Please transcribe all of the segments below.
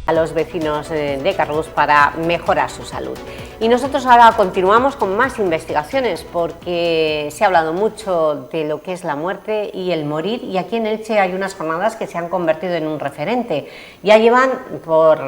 a los vecinos de Carrús para mejorar su salud. Y nosotros ahora continuamos con más investigaciones porque se ha hablado mucho de lo que es la muerte y el morir, y aquí en Elche hay unas jornadas que se han convertido en un referente. Ya llevan por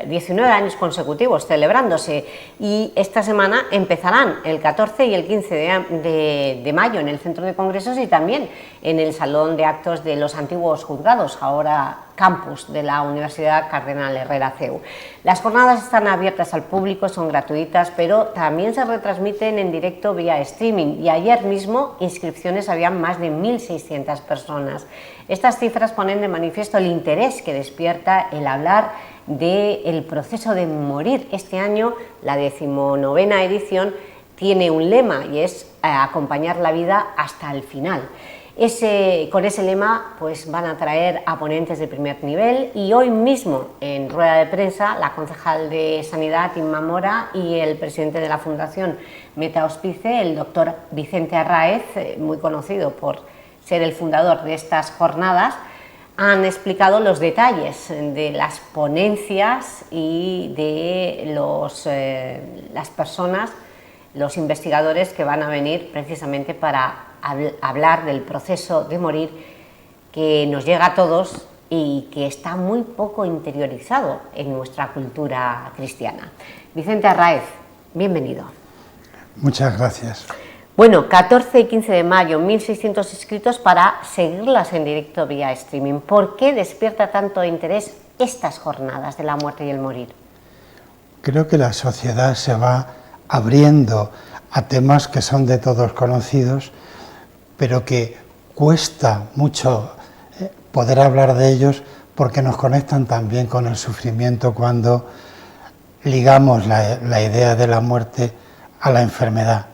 19 años consecutivos celebrándose y esta semana empezarán el 14 y el 15 de mayo en el Centro de Congresos y también en el Salón de Actos de los antiguos juzgados, ahora campus de la Universidad Cardenal Herrera CEU. Las jornadas están abiertas al público, son gratuitas, pero también se retransmiten en directo vía streaming, y ayer mismo inscripciones habían más de 1.600 personas. Estas cifras ponen de manifiesto el interés que despierta el hablar del proceso de morir. Este año, la 19ª edición tiene un lema y es acompañar la vida hasta el final. Con ese lema pues van a traer a ponentes de primer nivel, y hoy mismo en rueda de prensa la concejal de Sanidad, Inma Mora, y el presidente de la Fundación Meta Hospice, el doctor Vicente Arráez, muy conocido por ser el fundador de estas jornadas, han explicado los detalles de las ponencias y de las personas, los investigadores que van a venir precisamente para hablar del proceso de morir, que nos llega a todos y que está muy poco interiorizado en nuestra cultura cristiana. Vicente Arráez, bienvenido. Muchas gracias. Bueno, 14 y 15 de mayo, 1.600 inscritos para seguirlas en directo vía streaming. ¿Por qué despierta tanto interés estas jornadas de la muerte y el morir? Creo que la sociedad se va abriendo a temas que son de todos conocidos, pero que cuesta mucho poder hablar de ellos porque nos conectan también con el sufrimiento cuando ligamos la idea de la muerte a la enfermedad.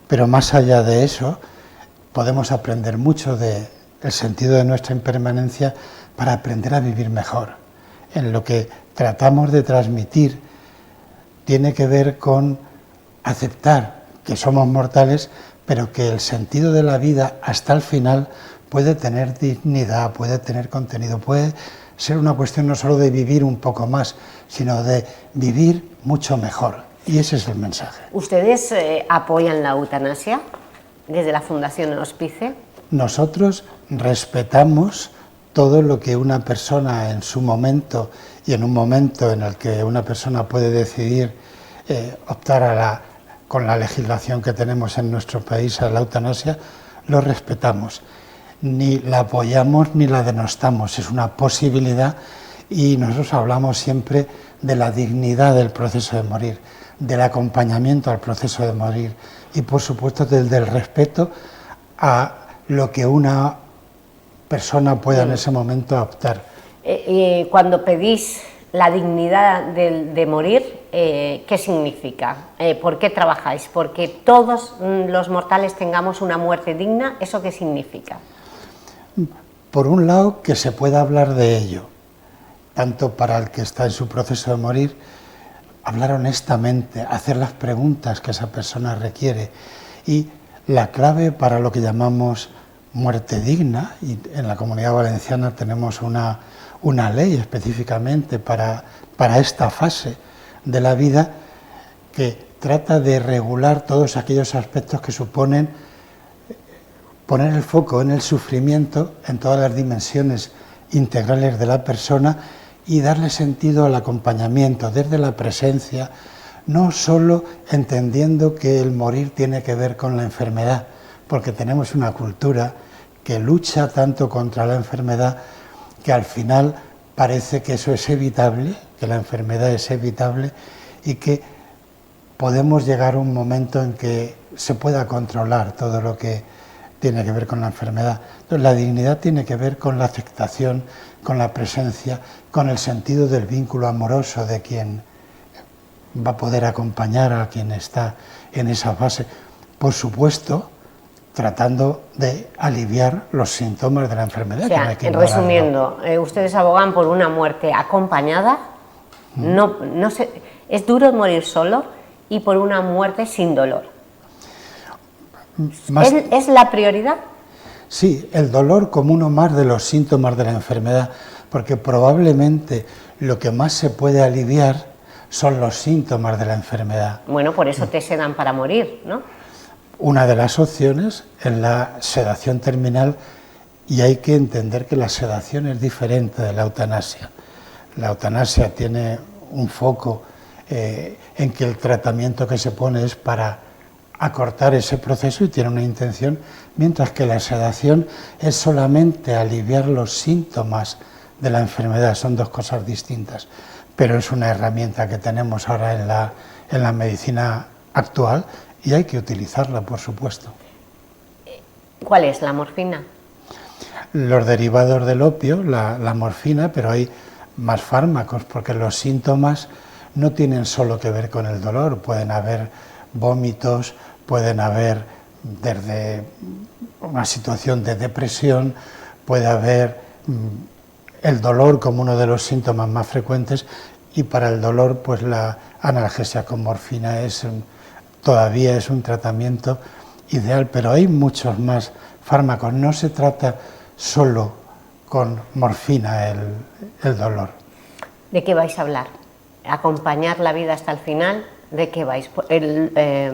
Pero más allá de eso, podemos aprender mucho del sentido de nuestra impermanencia para aprender a vivir mejor. En lo que tratamos de transmitir tiene que ver con aceptar que somos mortales, pero que el sentido de la vida hasta el final puede tener dignidad, puede tener contenido, puede ser una cuestión no solo de vivir un poco más, sino de vivir mucho mejor. Y ese es el mensaje. ¿Ustedes apoyan la eutanasia desde la Fundación Hospice? Nosotros respetamos todo lo que una persona en su momento, y en un momento en el que una persona puede decidir optar con la legislación que tenemos en nuestro país a la eutanasia, lo respetamos. Ni la apoyamos ni la denostamos, es una posibilidad, y nosotros hablamos siempre de la dignidad del proceso de morir, del acompañamiento al proceso de morir y, por supuesto, del respeto a lo que una persona pueda en ese momento optar. Cuando pedís la dignidad de morir, ¿qué significa? ¿Por qué trabajáis? ¿Porque todos los mortales tengamos una muerte digna? ¿Eso qué significa? Por un lado, que se pueda hablar de ello, tanto para el que está en su proceso de morir, hablar honestamente, hacer las preguntas que esa persona requiere. Y la clave para lo que llamamos muerte digna, y en la Comunidad Valenciana tenemos una ley específicamente para esta fase de la vida, que trata de regular todos aquellos aspectos que suponen poner el foco en el sufrimiento, en todas las dimensiones integrales de la persona, y darle sentido al acompañamiento desde la presencia, no solo entendiendo que el morir tiene que ver con la enfermedad, porque tenemos una cultura que lucha tanto contra la enfermedad que al final parece que eso es evitable, que la enfermedad es evitable, y que podemos llegar a un momento en que se pueda controlar todo lo que tiene que ver con la enfermedad. Entonces, la dignidad tiene que ver con la aceptación, con la presencia, con el sentido del vínculo amoroso de quien va a poder acompañar a quien está en esa fase. Por supuesto, tratando de aliviar los síntomas de la enfermedad. O sea, que no hay que ignorarlo. resumiendo, ustedes abogan por una muerte acompañada, es duro morir solo, y por una muerte sin dolor. ¿Es la prioridad? Sí, el dolor como uno más de los síntomas de la enfermedad, porque probablemente lo que más se puede aliviar son los síntomas de la enfermedad. Bueno, por eso te sedan para morir, ¿no? Una de las opciones es la sedación terminal, y hay que entender que la sedación es diferente de la eutanasia. La eutanasia tiene un foco en que el tratamiento que se pone es para acortar ese proceso y tiene una intención, mientras que la sedación es solamente aliviar los síntomas de la enfermedad. Son dos cosas distintas, pero es una herramienta que tenemos ahora en la medicina actual y hay que utilizarla, por supuesto. ¿Cuál es la morfina? Los derivados del opio, la morfina, pero hay más fármacos, porque los síntomas no tienen solo que ver con el dolor, pueden haber vómitos, pueden haber desde una situación de depresión, puede haber el dolor como uno de los síntomas más frecuentes, y para el dolor pues la analgesia con morfina todavía es un tratamiento ideal, pero hay muchos más fármacos, no se trata solo con morfina el dolor. ¿De qué vais a hablar? ¿Acompañar la vida hasta el final? ¿De qué vais?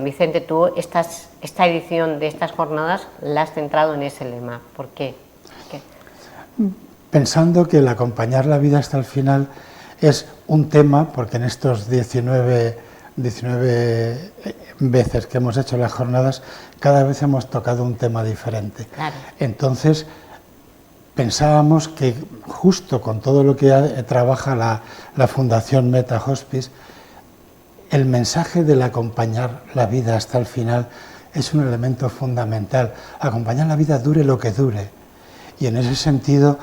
Vicente, tú esta edición de estas jornadas la has centrado en ese lema. ¿Por qué? Pensando que el acompañar la vida hasta el final es un tema, porque en estos 19 veces que hemos hecho las jornadas, cada vez hemos tocado un tema diferente. Claro. Entonces, pensábamos que justo con todo lo que trabaja la Fundación Meta Hospice, el mensaje del acompañar la vida hasta el final es un elemento fundamental. Acompañar la vida dure lo que dure. Y en ese sentido,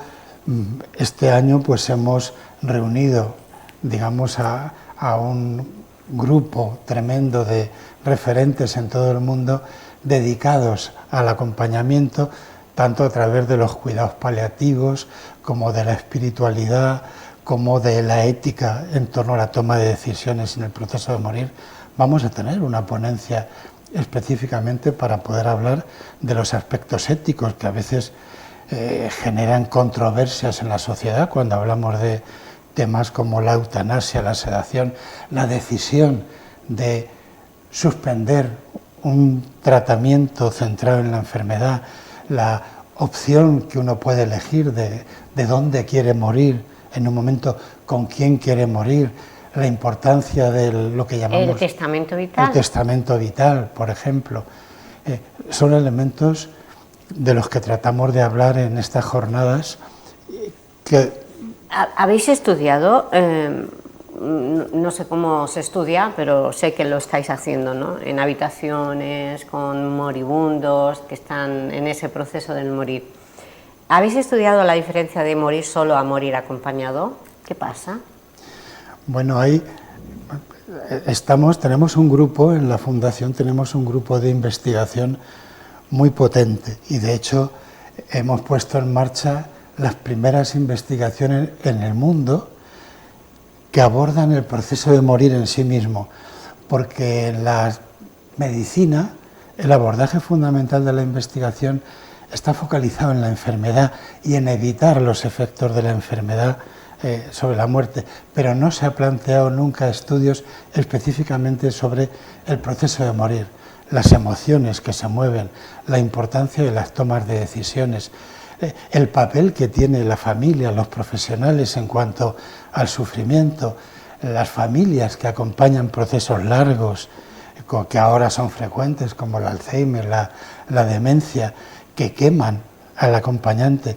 este año pues hemos reunido, digamos, a un grupo tremendo de referentes en todo el mundo dedicados al acompañamiento, tanto a través de los cuidados paliativos, como de la espiritualidad, como de la ética en torno a la toma de decisiones en el proceso de morir. Vamos a tener una ponencia específicamente para poder hablar de los aspectos éticos que a veces generan controversias en la sociedad cuando hablamos de temas como la eutanasia, la sedación, la decisión de suspender un tratamiento centrado en la enfermedad, la opción que uno puede elegir de dónde quiere morir en un momento, con quién quiere morir, la importancia de lo que llamamos el testamento vital. El testamento vital, por ejemplo. Son elementos de los que tratamos de hablar en estas jornadas. ¿Habéis estudiado? No sé cómo se estudia, pero sé que lo estáis haciendo, ¿no? En habitaciones, con moribundos que están en ese proceso del morir. ¿Habéis estudiado la diferencia de morir solo a morir acompañado? ¿Qué pasa? Bueno, ahí tenemos un grupo, en la Fundación tenemos un grupo de investigación muy potente y de hecho hemos puesto en marcha las primeras investigaciones en el mundo que abordan el proceso de morir en sí mismo, porque en la medicina el abordaje fundamental de la investigación está focalizado en la enfermedad y en evitar los efectos de la enfermedad sobre la muerte, pero no se ha planteado nunca estudios específicamente sobre el proceso de morir, las emociones que se mueven, la importancia de las tomas de decisiones, el papel que tiene la familia, los profesionales en cuanto al sufrimiento, las familias que acompañan procesos largos, que ahora son frecuentes, como el Alzheimer, la demencia, que queman al acompañante.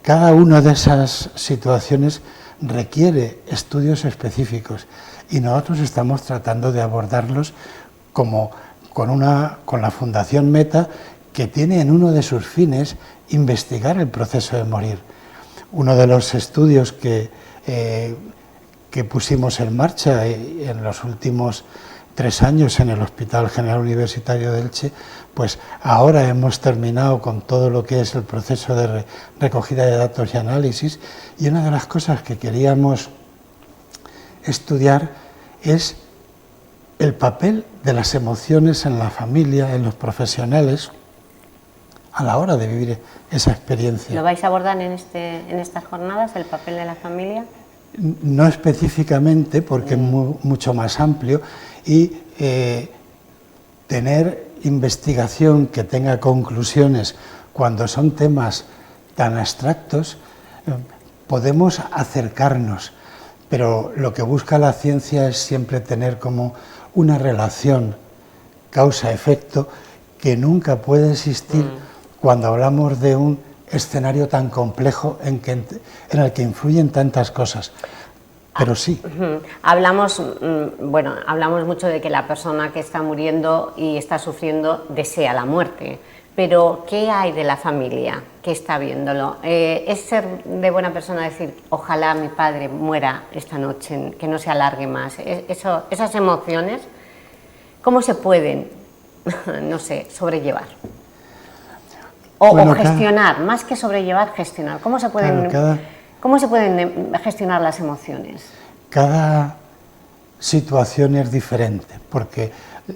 Cada una de esas situaciones requiere estudios específicos y nosotros estamos tratando de abordarlos con la Fundación Meta, que tiene en uno de sus fines investigar el proceso de morir. Uno de los estudios que pusimos en marcha en los últimos 3 años en el Hospital General Universitario de Elche, pues ahora hemos terminado con todo lo que es el proceso de recogida de datos y análisis, y una de las cosas que queríamos estudiar es el papel de las emociones en la familia, en los profesionales, a la hora de vivir esa experiencia. ¿Lo vais a abordar en estas jornadas, el papel de la familia? No específicamente, porque es mucho más amplio, y tener investigación que tenga conclusiones cuando son temas tan abstractos, podemos acercarnos, pero lo que busca la ciencia es siempre tener como una relación causa-efecto que nunca puede existir cuando hablamos de un escenario tan complejo en el que influyen tantas cosas. Pero sí. Hablamos mucho de que la persona que está muriendo y está sufriendo desea la muerte, pero ¿qué hay de la familia que está viéndolo? ¿Es ser de buena persona decir, ojalá mi padre muera esta noche, que no se alargue más? Esas emociones, ¿cómo se pueden, no sé, sobrellevar? O gestionar, más que sobrellevar, gestionar. ¿Cómo se pueden gestionar las emociones? Cada situación es diferente, porque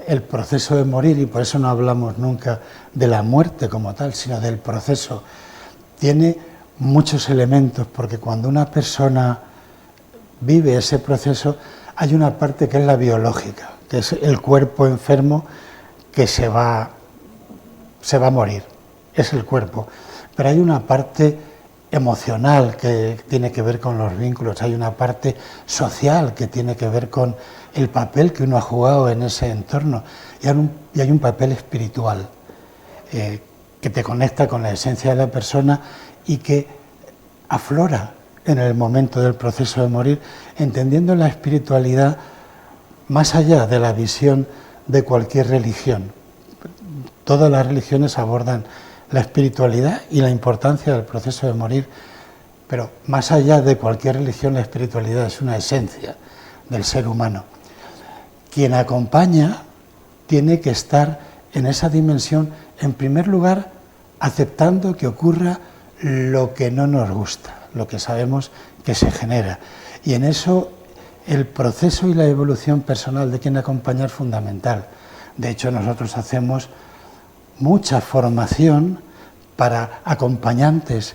el proceso de morir, y por eso no hablamos nunca de la muerte como tal, sino del proceso, tiene muchos elementos, porque cuando una persona vive ese proceso, hay una parte que es la biológica, que es el cuerpo enfermo que se va a morir, es el cuerpo, pero hay una parte emocional que tiene que ver con los vínculos, hay una parte social que tiene que ver con el papel que uno ha jugado en ese entorno, y hay un papel espiritual que te conecta con la esencia de la persona y que aflora en el momento del proceso de morir, entendiendo la espiritualidad más allá de la visión de cualquier religión. Todas las religiones abordan la espiritualidad y la importancia del proceso de morir, pero más allá de cualquier religión, la espiritualidad es una esencia del ser humano. Quien acompaña tiene que estar en esa dimensión, en primer lugar, aceptando que ocurra lo que no nos gusta, lo que sabemos que se genera. Y en eso el proceso y la evolución personal de quien acompaña es fundamental. De hecho, nosotros hacemos mucha formación para acompañantes.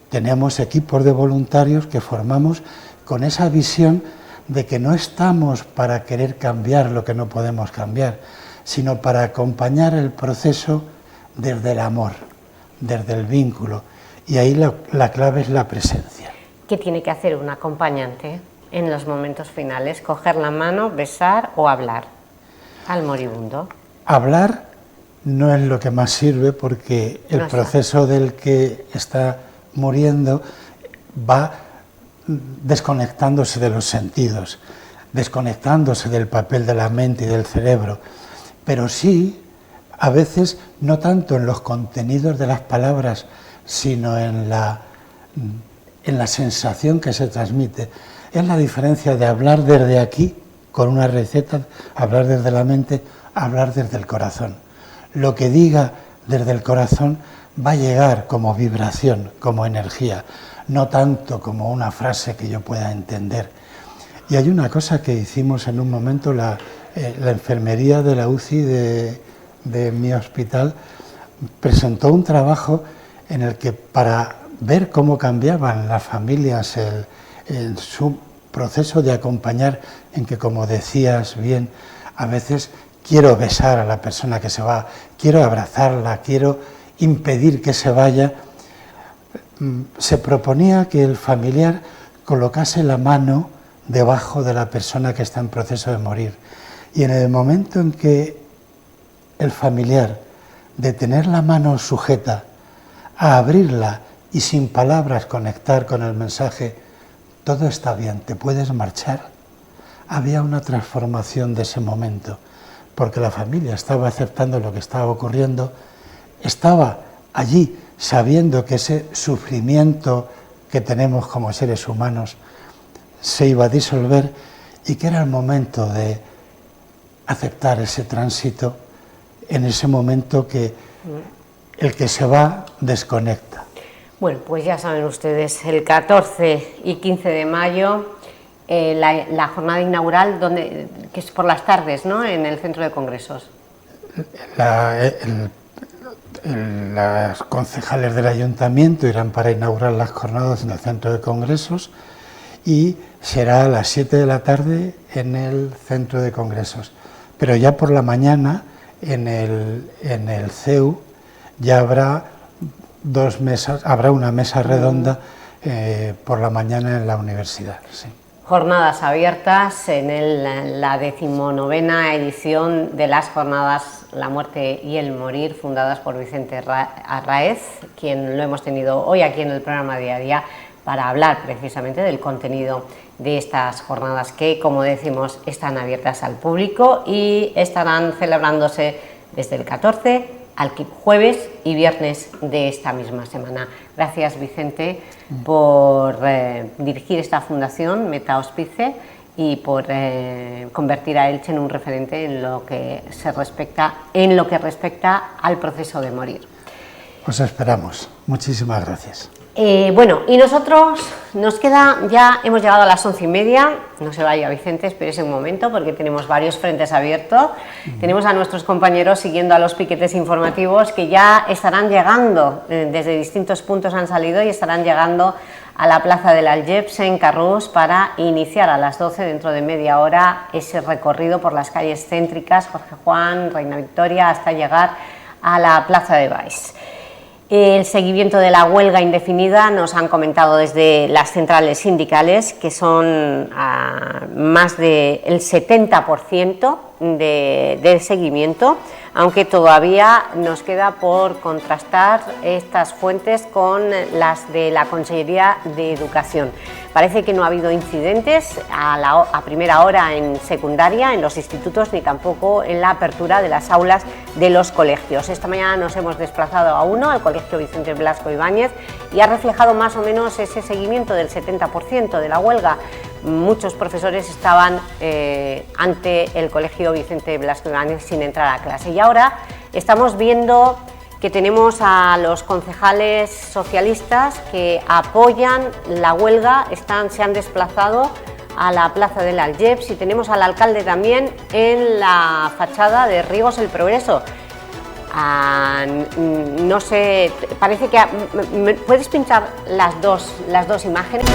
Tenemos equipos de voluntarios que formamos con esa visión de que no estamos para querer cambiar lo que no podemos cambiar, sino para acompañar el proceso desde el amor, desde el vínculo. Y ahí la clave es la presencia. ¿Qué tiene que hacer un acompañante en los momentos finales? ¿Coger la mano, besar o hablar al moribundo? Hablar no es lo que más sirve, porque el proceso del que está muriendo va desconectándose de los sentidos, desconectándose del papel de la mente y del cerebro, pero sí, a veces, no tanto en los contenidos de las palabras, sino en la sensación que se transmite. Es la diferencia de hablar desde aquí, con una receta, hablar desde la mente, hablar desde el corazón. Lo que diga desde el corazón va a llegar como vibración, como energía, no tanto como una frase que yo pueda entender. Y hay una cosa que hicimos en un momento, la enfermería de la UCI de mi hospital presentó un trabajo en el que, para ver cómo cambiaban las familias en su proceso de acompañar, en que, como decías bien, a veces quiero besar a la persona que se va, quiero abrazarla, quiero impedir que se vaya, se proponía que el familiar colocase la mano debajo de la persona que está en proceso de morir. Y en el momento en que el familiar, de tener la mano sujeta, a abrirla y sin palabras conectar con el mensaje, todo está bien, te puedes marchar, había una transformación de ese momento, porque la familia estaba aceptando lo que estaba ocurriendo, estaba allí sabiendo que ese sufrimiento que tenemos como seres humanos se iba a disolver y que era el momento de aceptar ese tránsito, en ese momento que el que se va desconecta. Bueno, pues ya saben ustedes, el 14 y 15 de mayo, la jornada inaugural, que es por las tardes, ¿no?, en el Centro de Congresos. las concejales del ayuntamiento irán para inaugurar las jornadas en el centro de congresos y será a las 7 de la tarde en el centro de congresos. Pero ya por la mañana en el CEU ya habrá una mesa redonda por la mañana en la universidad. Sí. Jornadas abiertas en la 19ª edición de las jornadas La muerte y el morir, fundadas por Vicente Arráez, quien lo hemos tenido hoy aquí en el programa Día a Día para hablar precisamente del contenido de estas jornadas que, como decimos, están abiertas al público y estarán celebrándose desde el 14 al jueves y viernes de esta misma semana. Gracias, Vicente, por dirigir esta fundación Meta Hospice y por convertir a Elche en un referente en lo que respecta al proceso de morir. Os esperamos. Muchísimas gracias. Bueno, y nosotros nos queda, ya hemos llegado a las 11:30, no se vaya Vicente, espérese un momento porque tenemos varios frentes abiertos, tenemos a nuestros compañeros siguiendo a los piquetes informativos que ya estarán llegando, desde distintos puntos han salido y estarán llegando a la plaza del Algeps en Carrús para iniciar a las 12, dentro de media hora, ese recorrido por las calles céntricas, Jorge Juan, Reina Victoria, hasta llegar a la plaza de Baix. El seguimiento de la huelga indefinida nos han comentado desde las centrales sindicales que son más del 70% del seguimiento, aunque todavía nos queda por contrastar estas fuentes con las de la Consellería de Educación. Parece que no ha habido incidentes a primera hora en secundaria, en los institutos, ni tampoco en la apertura de las aulas de los colegios. Esta mañana nos hemos desplazado a uno, al Colegio Vicente Blasco Ibáñez, y ha reflejado más o menos ese seguimiento del 70% de la huelga. Muchos profesores estaban ante el Colegio Vicente Blasco Ibáñez sin entrar a clase. Y ahora estamos viendo que tenemos a los concejales socialistas que apoyan la huelga, se han desplazado a la plaza del Algeps y tenemos al alcalde también en la fachada de Rigos el Progreso. No sé, parece que... ¿Puedes pinchar las dos imágenes?